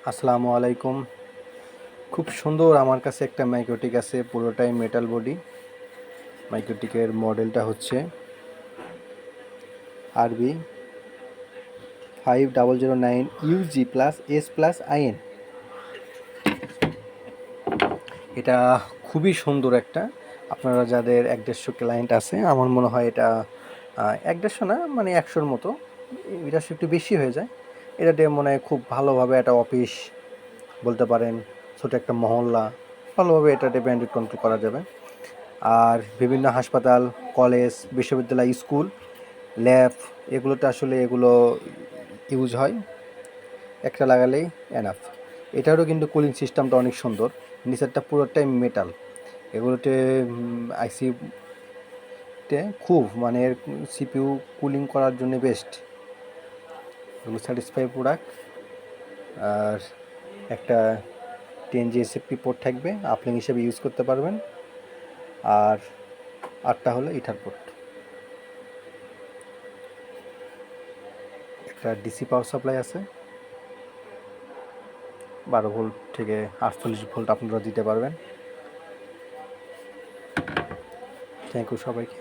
আসসালামু আলাইকুম। খুব সুন্দর আমার কাছে একটা মাইক্রোটিক আছে, পুরোটাই মেটাল বডি। মাইক্রোটিকের মডেলটা হচ্ছে RB 5009 UG plus S plus IN. এটা খুবই সুন্দর একটা, আপনারা যাদের 1-150 ক্লায়েন্ট আছে, আমার মনে হয় এটা 1-150 না, মানে 100-র মতো, এটা একটু বেশি হয়ে যায়। এটা দিয়ে মনে হয় খুব ভালোভাবে একটা অফিস বলতে পারেন, ছোটো একটা মহল্লা, ভালোভাবে এটা দিয়ে ব্যান্ডেড কন্ট্রোল করা যাবে। আর বিভিন্ন হাসপাতাল, কলেজ, বিশ্ববিদ্যালয়, স্কুল, ল্যাব, এগুলোতে আসলে এগুলো ইউজ হয়। একটা লাগালেই এনাফ। এটারও কিন্তু কুলিং সিস্টেমটা অনেক সুন্দর, নিচেরটা পুরোটাই মেটাল। এগুলোতে আইসিতে খুব মানে এর সিপিইউ কুলিং করার জন্য বেস্ট। এগুলো স্যাটিসফাই প্রোডাক্ট। আর একটা 10G এসএফপি পোর্ট থাকবে, আপলিং হিসেবে ইউজ করতে পারবেন। আর 8টা হলো ইথার পোর্ট। একটা ডিসি পাওয়ার সাপ্লাই আছে, 12 ভোল্ট থেকে 48 ভোল্ট আপনারা দিতে পারবেন। থ্যাংক ইউ সবাইকে।